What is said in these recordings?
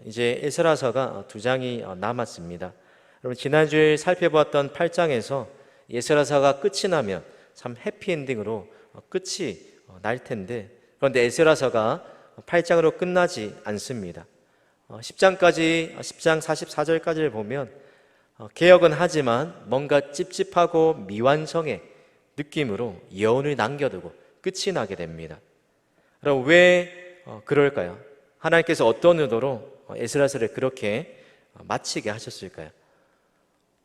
이제 에스라서가 두 장이 남았습니다. 여러분, 지난주에 살펴보았던 8장에서 에스라서가 끝이 나면 참 해피엔딩으로 끝이 날 텐데, 그런데 에스라서가 8장으로 끝나지 않습니다. 10장 44절까지를 보면 개혁은 하지만 뭔가 찝찝하고 미완성의 느낌으로 여운을 남겨두고 끝이 나게 됩니다. 그럼 왜 그럴까요? 하나님께서 어떤 의도로 에스라서를 그렇게 마치게 하셨을까요?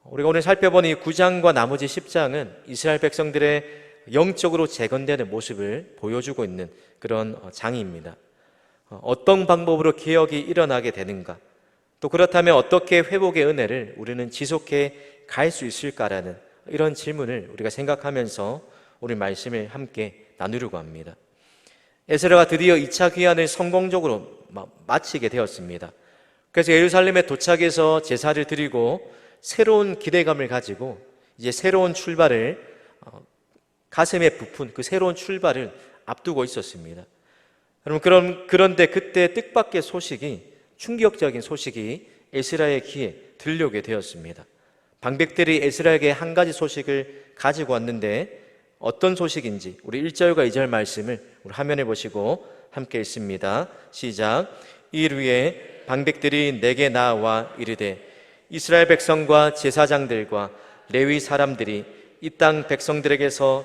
우리가 오늘 살펴본 이 9장과 나머지 10장은 이스라엘 백성들의 영적으로 재건되는 모습을 보여주고 있는 그런 장입니다. 어떤 방법으로 개혁이 일어나게 되는가, 또 그렇다면 어떻게 회복의 은혜를 우리는 지속해 갈 수 있을까라는 이런 질문을 우리가 생각하면서 오늘 말씀을 함께 나누려고 합니다. 에스라가 드디어 2차 귀환을 성공적으로 마치게 되었습니다. 그래서 예루살렘에 도착해서 제사를 드리고 새로운 기대감을 가지고 이제 새로운 출발을, 가슴에 부푼 그 새로운 출발을 앞두고 있었습니다. 여러분, 그런데 그때 뜻밖의 소식이, 충격적인 소식이 에스라의 귀에 들려오게 되었습니다. 방백들이 에스라에게 한 가지 소식을 가지고 왔는데 어떤 소식인지 우리 1절과 2절 말씀을 우리 화면에 보시고 함께 읽습니다. 시작. 일 후에 방백들이 내게 나와 이르되 이스라엘 백성과 제사장들과 레위 사람들이 이 땅 백성들에게서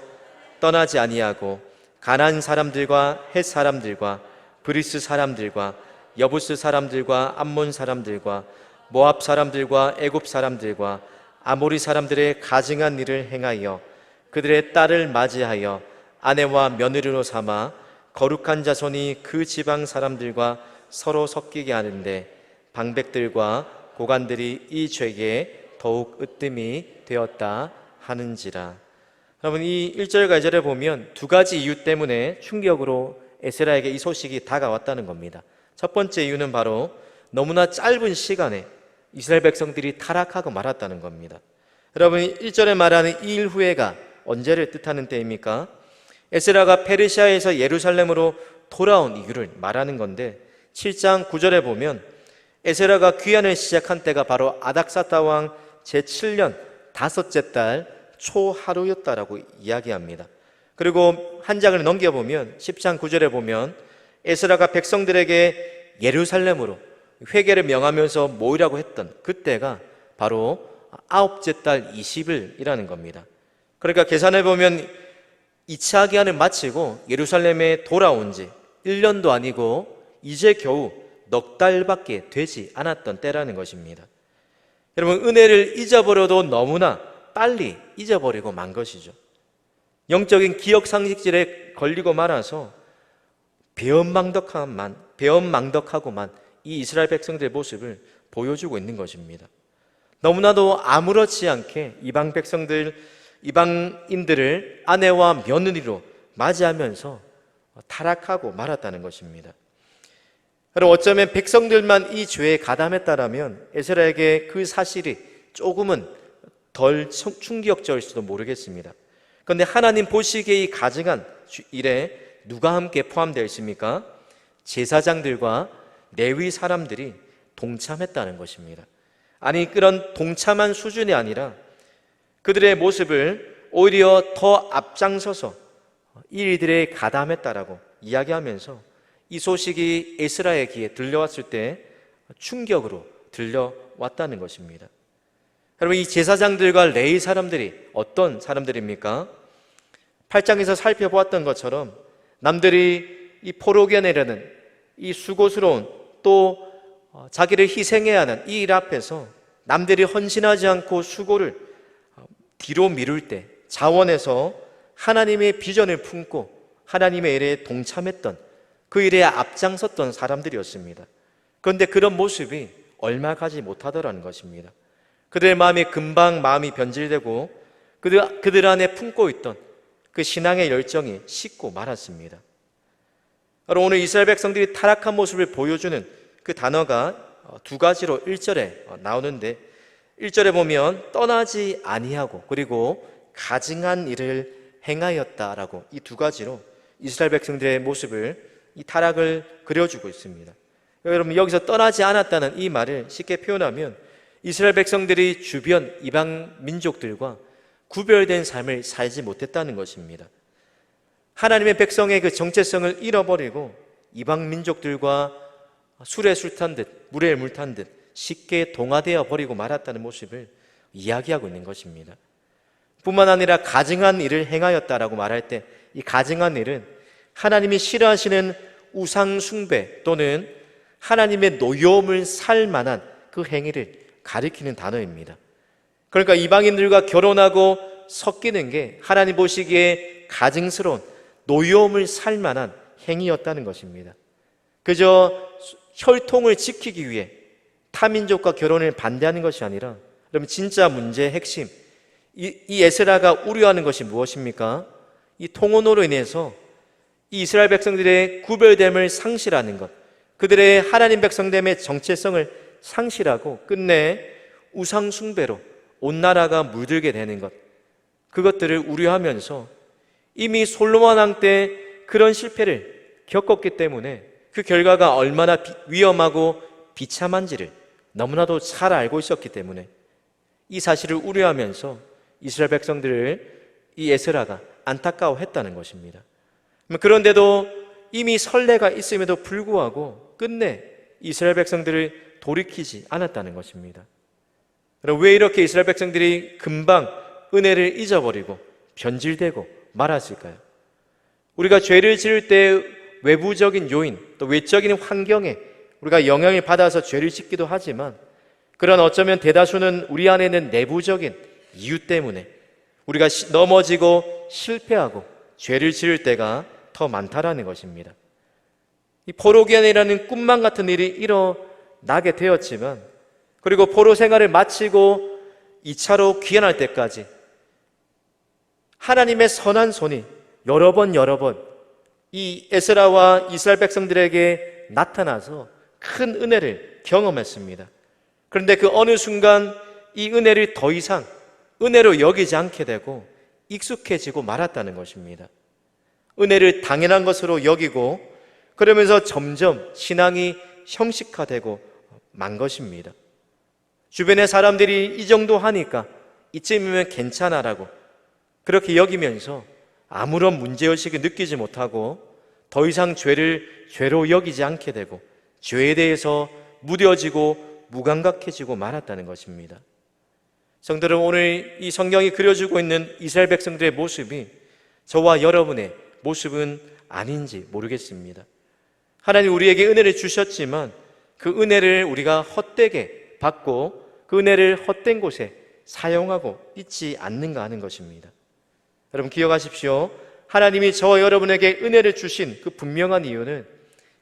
떠나지 아니하고 가나안 사람들과 헷 사람들과 브리스 사람들과 여부스 사람들과 암몬 사람들과 모압 사람들과 애굽 사람들과 아모리 사람들의 가증한 일을 행하여 그들의 딸을 맞이하여 아내와 며느리로 삼아 거룩한 자손이 그 지방 사람들과 서로 섞이게 하는데 방백들과 고관들이 이 죄에 더욱 으뜸이 되었다 하는지라. 여러분, 이 1절과 2절에 보면 두 가지 이유 때문에 충격으로 에스라에게 이 소식이 다가왔다는 겁니다. 첫 번째 이유는 바로 너무나 짧은 시간에 이스라엘 백성들이 타락하고 말았다는 겁니다. 여러분, 1절에 말하는 이 일 후에가 언제를 뜻하는 때입니까? 에스라가 페르시아에서 예루살렘으로 돌아온 이유를 말하는 건데 7장 9절에 보면 에스라가 귀환을 시작한 때가 바로 아닥사타 왕 제7년 다섯째 달 초하루였다라고 이야기합니다. 그리고 한 장을 넘겨보면 10장 9절에 보면 에스라가 백성들에게 예루살렘으로 회개를 명하면서 모이라고 했던 그때가 바로 아홉째 달 20일이라는 겁니다. 그러니까 계산해 보면 2차 기한을 마치고 예루살렘에 돌아온 지 1년도 아니고 이제 겨우 넉 달밖에 되지 않았던 때라는 것입니다. 여러분, 은혜를 잊어버려도 너무나 빨리 잊어버리고 만 것이죠. 영적인 기억 상실질에 걸리고 말아서 배은망덕하고만 이 이스라엘 백성들의 모습을 보여주고 있는 것입니다. 너무나도 아무렇지 않게 이방인들을 아내와 며느리로 맞이하면서 타락하고 말았다는 것입니다. 여러분, 어쩌면 백성들만 이 죄에 가담했다라면 에스라에게 그 사실이 조금은 덜 충격적일지도 모르겠습니다. 그런데 하나님 보시기에 이 가증한 일에 누가 함께 포함되어 있습니까? 제사장들과 레위 사람들이 동참했다는 것입니다. 아니, 그런 동참한 수준이 아니라 그들의 모습을 오히려 더 앞장서서 이 일들에 가담했다라고 이야기하면서 이 소식이 에스라의 귀에 들려왔을 때 충격으로 들려왔다는 것입니다. 여러분, 이 제사장들과 레위 사람들이 어떤 사람들입니까? 8장에서 살펴보았던 것처럼 남들이 이 포로견이라는 이 수고스러운 또 자기를 희생해야 하는 이 일 앞에서 남들이 헌신하지 않고 수고를 뒤로 미룰 때 자원해서 하나님의 비전을 품고 하나님의 일에 동참했던 그 일에 앞장섰던 사람들이었습니다. 그런데 그런 모습이 얼마 가지 못하더라는 것입니다. 그들의 마음이 금방 마음이 변질되고 그들 안에 품고 있던 그 신앙의 열정이 식고 말았습니다. 오늘 이스라엘 백성들이 타락한 모습을 보여주는 그 단어가 두 가지로 1절에 나오는데 1절에 보면 떠나지 아니하고 그리고 가증한 일을 행하였다라고 이 두 가지로 이스라엘 백성들의 모습을, 이 타락을 그려주고 있습니다. 여러분, 여기서 떠나지 않았다는 이 말을 쉽게 표현하면 이스라엘 백성들이 주변 이방 민족들과 구별된 삶을 살지 못했다는 것입니다. 하나님의 백성의 그 정체성을 잃어버리고 이방 민족들과 술에 술 탄 듯 물에 물 탄 듯 쉽게 동화되어 버리고 말았다는 모습을 이야기하고 있는 것입니다. 뿐만 아니라 가증한 일을 행하였다라고 말할 때 이 가증한 일은 하나님이 싫어하시는 우상 숭배 또는 하나님의 노여움을 살 만한 그 행위를 가리키는 단어입니다. 그러니까 이방인들과 결혼하고 섞이는 게 하나님 보시기에 가증스러운 노여움을 살 만한 행위였다는 것입니다. 그저 혈통을 지키기 위해 타민족과 결혼을 반대하는 것이 아니라, 그럼 진짜 문제의 핵심, 이 에스라가 우려하는 것이 무엇입니까? 이 통혼으로 인해서 이 이스라엘 백성들의 구별됨을 상실하는 것, 그들의 하나님 백성됨의 정체성을 상실하고 끝내 우상 숭배로 온 나라가 물들게 되는 것, 그것들을 우려하면서 이미 솔로몬 왕 때 그런 실패를 겪었기 때문에 그 결과가 얼마나 위험하고 비참한지를 너무나도 잘 알고 있었기 때문에 이 사실을 우려하면서 이스라엘 백성들을 이 에스라가 안타까워했다는 것입니다. 그런데도 이미 선례가 있음에도 불구하고 끝내 이스라엘 백성들을 돌이키지 않았다는 것입니다. 왜 이렇게 이스라엘 백성들이 금방 은혜를 잊어버리고 변질되고 말았을까요? 우리가 죄를 지을 때 외부적인 요인, 또 외적인 환경에 우리가 영향을 받아서 죄를 짓기도 하지만, 그런 어쩌면 대다수는 우리 안에 있는 내부적인 이유 때문에 우리가 넘어지고 실패하고 죄를 지을 때가 더 많다라는 것입니다. 이 포로기한이라는 꿈만 같은 일이 일어나게 되었지만, 그리고 포로 생활을 마치고 2차로 귀환할 때까지 하나님의 선한 손이 여러 번 이 에스라와 이스라엘 백성들에게 나타나서 큰 은혜를 경험했습니다. 그런데 그 어느 순간 이 은혜를 더 이상 은혜로 여기지 않게 되고 익숙해지고 말았다는 것입니다. 은혜를 당연한 것으로 여기고 그러면서 점점 신앙이 형식화되고 만 것입니다. 주변의 사람들이 이 정도 하니까 이쯤이면 괜찮아라고 그렇게 여기면서 아무런 문제의식을 느끼지 못하고 더 이상 죄를 죄로 여기지 않게 되고 죄에 대해서 무뎌지고 무감각해지고 말았다는 것입니다. 성도들, 오늘 이 성경이 그려주고 있는 이스라엘 백성들의 모습이 저와 여러분의 모습은 아닌지 모르겠습니다. 하나님 우리에게 은혜를 주셨지만 그 은혜를 우리가 헛되게 받고 그 은혜를 헛된 곳에 사용하고 있지 않는가 하는 것입니다. 여러분 기억하십시오. 하나님이 저와 여러분에게 은혜를 주신 그 분명한 이유는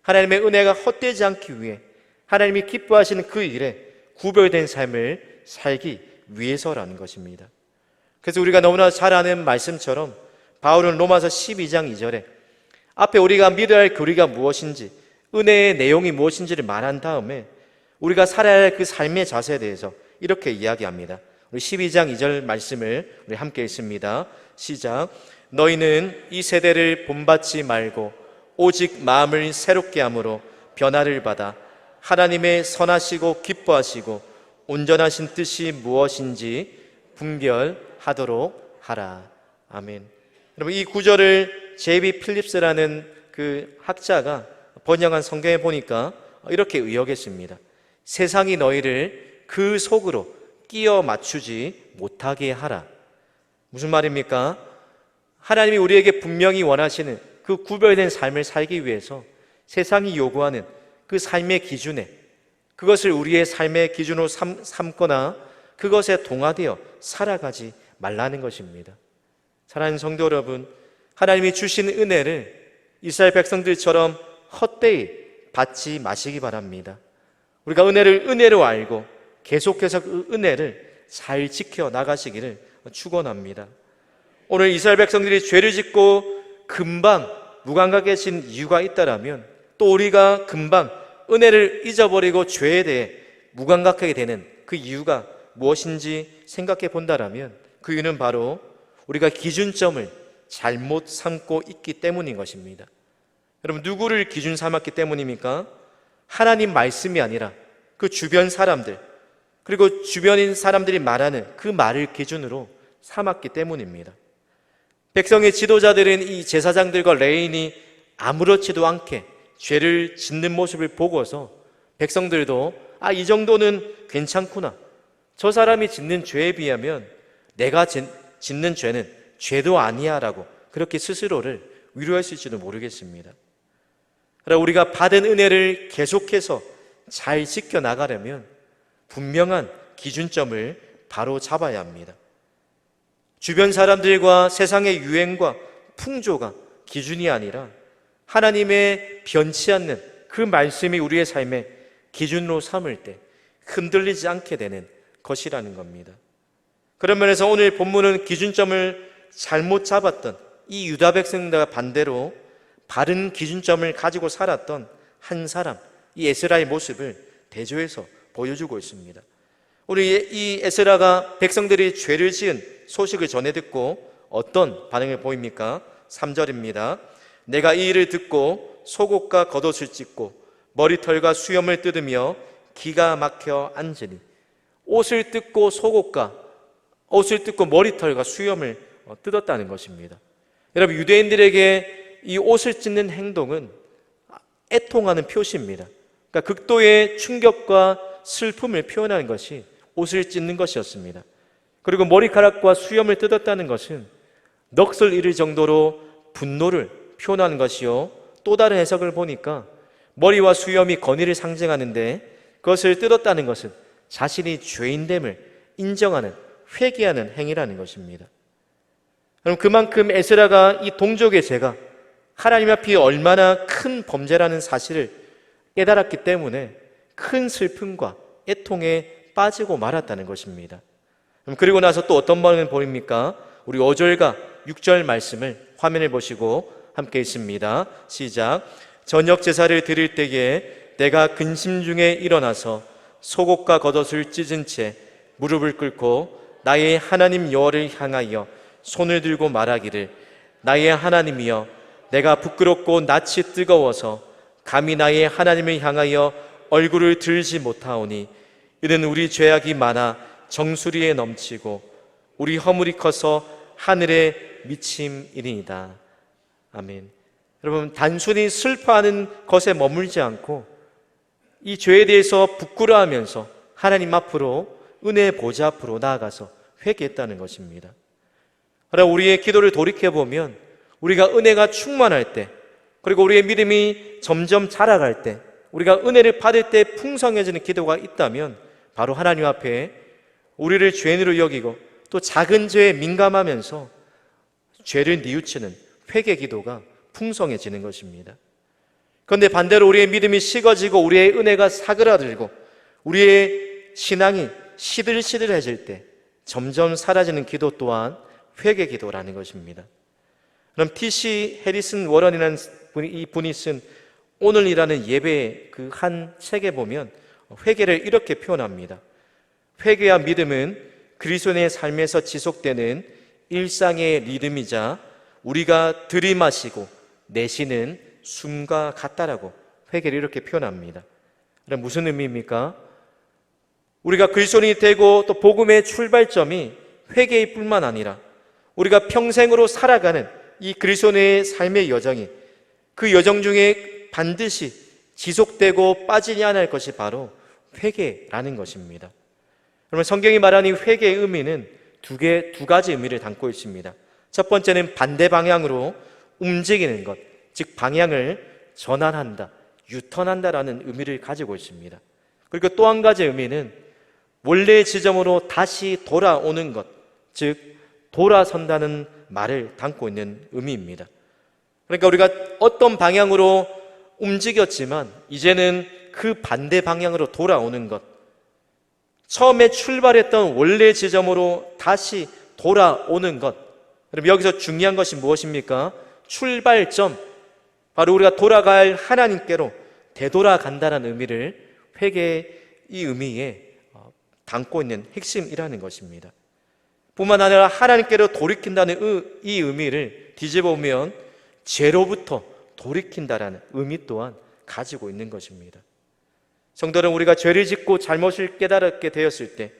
하나님의 은혜가 헛되지 않기 위해 하나님이 기뻐하시는 그 일에 구별된 삶을 살기 위해서라는 것입니다. 그래서 우리가 너무나 잘 아는 말씀처럼 바울은 로마서 12장 2절에 앞에 우리가 믿어야 할 교리가 무엇인지, 은혜의 내용이 무엇인지를 말한 다음에 우리가 살아야 할 그 삶의 자세에 대해서 이렇게 이야기합니다. 우리 12장 2절 말씀을 우리 함께 읽습니다. 시작. 너희는 이 세대를 본받지 말고 오직 마음을 새롭게 함으로 변화를 받아 하나님의 선하시고 기뻐하시고 온전하신 뜻이 무엇인지 분별하도록 하라. 아멘. 여러분 이 구절을 제이비 필립스라는 그 학자가 번역한 성경에 보니까 이렇게 의역했습니다. 세상이 너희를 그 속으로 끼워 맞추지 못하게 하라. 무슨 말입니까? 하나님이 우리에게 분명히 원하시는 그 구별된 삶을 살기 위해서 세상이 요구하는 그 삶의 기준에 그것을 우리의 삶의 기준으로 삼거나 그것에 동화되어 살아가지 말라는 것입니다. 사랑하는 성도 여러분, 하나님이 주신 은혜를 이스라엘 백성들처럼 헛되이 받지 마시기 바랍니다. 우리가 은혜를 은혜로 알고 계속해서 그 은혜를 잘 지켜 나가시기를 축원합니다. 오늘 이스라엘 백성들이 죄를 짓고 금방 무감각해진 이유가 있다라면 또 우리가 금방 은혜를 잊어버리고 죄에 대해 무감각하게 되는 그 이유가 무엇인지 생각해 본다라면 그 이유는 바로 우리가 기준점을 잘못 삼고 있기 때문인 것입니다. 여러분 누구를 기준 삼았기 때문입니까? 하나님 말씀이 아니라 그 주변 사람들, 그리고 주변인 사람들이 말하는 그 말을 기준으로 삼았기 때문입니다. 백성의 지도자들은 이 제사장들과 레인이 아무렇지도 않게 죄를 짓는 모습을 보고서 백성들도 이 정도는 괜찮구나, 저 사람이 짓는 죄에 비하면 내가 짓는 죄는 죄도 아니야 라고 그렇게 스스로를 위로했을지도 모르겠습니다. 그러나 우리가 받은 은혜를 계속해서 잘 지켜나가려면 분명한 기준점을 바로 잡아야 합니다. 주변 사람들과 세상의 유행과 풍조가 기준이 아니라 하나님의 변치 않는 그 말씀이 우리의 삶의 기준으로 삼을 때 흔들리지 않게 되는 것이라는 겁니다. 그런 면에서 오늘 본문은 기준점을 잘못 잡았던 이 유다 백성들과 반대로 바른 기준점을 가지고 살았던 한 사람, 이 에스라의 모습을 대조해서 보여주고 있습니다. 우리 이 에스라가 백성들이 죄를 지은 소식을 전해 듣고 어떤 반응을 보입니까? 3절입니다. 내가 이 일을 듣고 속옷과 겉옷을 찢고 머리털과 수염을 뜯으며 기가 막혀 앉으니. 옷을 뜯고 머리털과 수염을 뜯었다는 것입니다. 여러분, 유대인들에게 이 옷을 찢는 행동은 애통하는 표시입니다. 그러니까 극도의 충격과 슬픔을 표현하는 것이 옷을 찢는 것이었습니다. 그리고 머리카락과 수염을 뜯었다는 것은 넋을 잃을 정도로 분노를 표현하는 것이요, 또 다른 해석을 보니까 머리와 수염이 건의를 상징하는데 그것을 뜯었다는 것은 자신이 죄인됨을 인정하는, 회개하는 행위라는 것입니다. 그럼 그만큼 에스라가 이 동족의 죄가 하나님 앞에 얼마나 큰 범죄라는 사실을 깨달았기 때문에 큰 슬픔과 애통에 빠지고 말았다는 것입니다. 그리고 나서 또 어떤 반응을 보입니까? 우리 5절과 6절 말씀을 화면을 보시고 함께 있습니다. 시작. 저녁 제사를 드릴 때에 내가 근심 중에 일어나서 속옷과 겉옷을 찢은 채 무릎을 꿇고 나의 하나님 여호와를 향하여 손을 들고 말하기를, 나의 하나님이여, 내가 부끄럽고 낯이 뜨거워서 감히 나의 하나님을 향하여 얼굴을 들지 못하오니 이는 우리 죄악이 많아 정수리에 넘치고 우리 허물이 커서 하늘에 미침이니이다. 아멘. 여러분, 단순히 슬퍼하는 것에 머물지 않고 이 죄에 대해서 부끄러워하면서 하나님 앞으로, 은혜의 보좌 앞으로 나아가서 회개했다는 것입니다. 그러나 우리의 기도를 돌이켜보면 우리가 은혜가 충만할 때, 그리고 우리의 믿음이 점점 자라갈 때, 우리가 은혜를 받을 때 풍성해지는 기도가 있다면 바로 하나님 앞에 우리를 죄인으로 여기고 또 작은 죄에 민감하면서 죄를 뉘우치는 회개 기도가 풍성해지는 것입니다. 그런데 반대로 우리의 믿음이 식어지고 우리의 은혜가 사그라들고 우리의 신앙이 시들시들해질 때 점점 사라지는 기도 또한 회개 기도라는 것입니다. 그럼 T.C. 해리슨 워런이라는 분이 쓴 오늘이라는 예배의 그 한 책에 보면 회개를 이렇게 표현합니다. 회개와 믿음은 그리스도인의 삶에서 지속되는 일상의 리듬이자 우리가 들이마시고 내쉬는 숨과 같다라고 회개를 이렇게 표현합니다. 그럼 무슨 의미입니까? 우리가 그리스도인이 되고 또 복음의 출발점이 회개일 뿐만 아니라 우리가 평생으로 살아가는 이 그리스도인의 삶의 여정이, 그 여정 중에 반드시 지속되고 빠지지 않을 것이 바로 회개라는 것입니다. 그러면 성경이 말하는 회개의 의미는 두 가지 의미를 담고 있습니다. 첫 번째는 반대 방향으로 움직이는 것, 즉 방향을 전환한다, 유턴한다라는 의미를 가지고 있습니다. 그리고 또 한 가지 의미는 원래의 지점으로 다시 돌아오는 것, 즉 돌아선다는 말을 담고 있는 의미입니다. 그러니까 우리가 어떤 방향으로 움직였지만 이제는 그 반대 방향으로 돌아오는 것, 처음에 출발했던 원래 지점으로 다시 돌아오는 것. 그럼 여기서 중요한 것이 무엇입니까? 출발점, 바로 우리가 돌아갈 하나님께로 되돌아간다는 의미를 회개의 이 의미에 담고 있는 핵심이라는 것입니다. 뿐만 아니라 하나님께로 돌이킨다는 이 의미를 뒤집어보면 죄로부터 돌이킨다라는 의미 또한 가지고 있는 것입니다. 성도는 우리가 죄를 짓고 잘못을 깨달게 되었을 때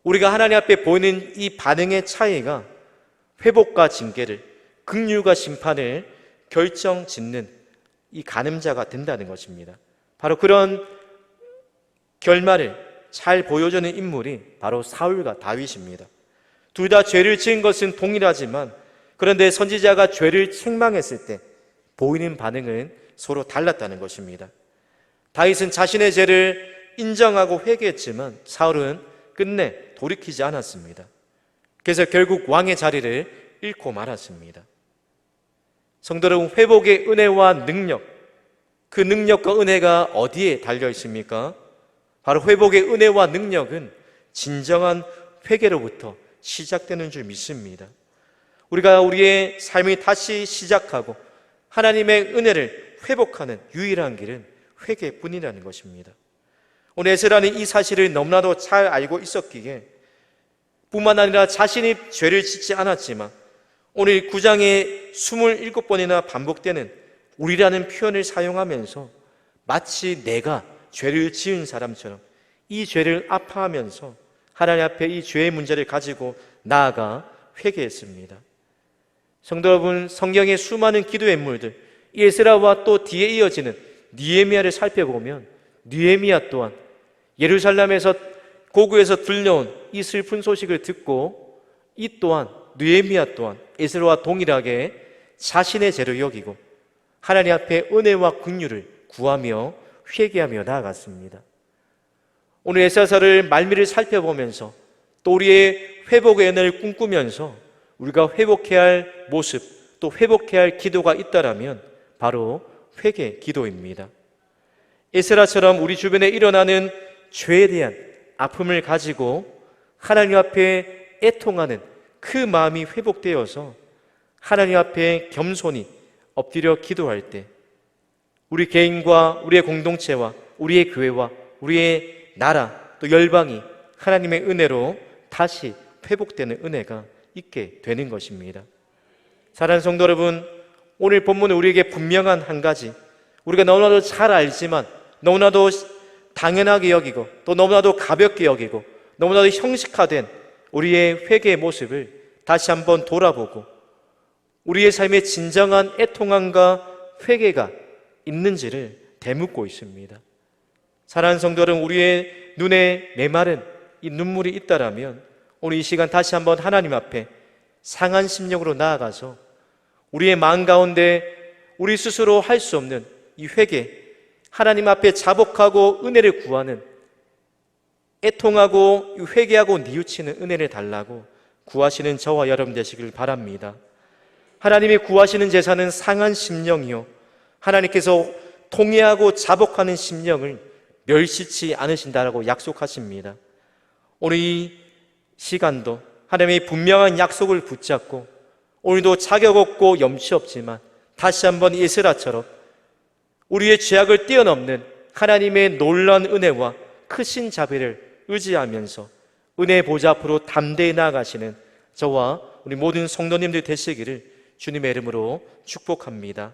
우리가 하나님 앞에 보이는 이 반응의 차이가 회복과 징계를, 긍휼과 심판을 결정짓는 이 가늠자가 된다는 것입니다. 바로 그런 결말을 잘 보여주는 인물이 바로 사울과 다윗입니다. 둘 다 죄를 지은 것은 동일하지만 그런데 선지자가 죄를 책망했을 때 보이는 반응은 서로 달랐다는 것입니다. 다윗은 자신의 죄를 인정하고 회개했지만 사울은 끝내 돌이키지 않았습니다. 그래서 결국 왕의 자리를 잃고 말았습니다. 성도 여러분, 회복의 은혜와 능력, 그 능력과 은혜가 어디에 달려 있습니까? 바로 회복의 은혜와 능력은 진정한 회개로부터 시작되는 줄 믿습니다. 우리가 우리의 삶이 다시 시작하고 하나님의 은혜를 회복하는 유일한 길은 회개뿐이라는 것입니다. 오늘 에스라는 이 사실을 너무나도 잘 알고 있었기에 뿐만 아니라 자신이 죄를 짓지 않았지만 오늘 9장에 27번이나 반복되는 우리라는 표현을 사용하면서 마치 내가 죄를 지은 사람처럼 이 죄를 아파하면서 하나님 앞에 이 죄의 문제를 가지고 나아가 회개했습니다. 성도 여러분, 성경의 수많은 기도의 인물들, 에스라와 또 뒤에 이어지는 느헤미야를 살펴보면 느헤미야 또한 예루살렘에서 고구에서 들려온 이 슬픈 소식을 듣고 이 또한 느헤미야 또한 에스라와 동일하게 자신의 죄를 여기고 하나님 앞에 은혜와 긍휼을 구하며 회개하며 나아갔습니다. 오늘 에스라서를 말미를 살펴보면서 또 우리의 회복의 은혜를 꿈꾸면서 우리가 회복해야 할 모습 또 회복해야 할 기도가 있다라면 바로 회개 기도입니다. 에스라처럼 우리 주변에 일어나는 죄에 대한 아픔을 가지고 하나님 앞에 애통하는 그 마음이 회복되어서 하나님 앞에 겸손히 엎드려 기도할 때 우리 개인과 우리의 공동체와 우리의 교회와 우리의 나라 또 열방이 하나님의 은혜로 다시 회복되는 은혜가 있게 되는 것입니다. 사랑하는 성도 여러분, 오늘 본문은 우리에게 분명한 한 가지, 우리가 너무나도 잘 알지만 너무나도 당연하게 여기고 또 너무나도 가볍게 여기고 너무나도 형식화된 우리의 회개의 모습을 다시 한번 돌아보고 우리의 삶에 진정한 애통함과 회개가 있는지를 되묻고 있습니다. 사랑하는 성도 여러분, 우리의 눈에 메마른 이 눈물이 있다라면 오늘 이 시간 다시 한번 하나님 앞에 상한 심령으로 나아가서 우리의 마음 가운데 우리 스스로 할 수 없는 이 회개, 하나님 앞에 자복하고 은혜를 구하는 애통하고 회개하고 뉘우치는 은혜를 달라고 구하시는 저와 여러분 되시길 바랍니다. 하나님이 구하시는 제사는 상한 심령이요 하나님께서 통회하고 자복하는 심령을 멸시치 않으신다라고 약속하십니다. 오늘 이 시간도 하나님의 분명한 약속을 붙잡고 오늘도 자격 없고 염치 없지만 다시 한번 에스라처럼 우리의 죄악을 뛰어넘는 하나님의 놀라운 은혜와 크신 자비를 의지하면서 은혜의 보좌 앞으로 담대히 나아가시는 저와 우리 모든 성도님들 되시기를 주님의 이름으로 축복합니다.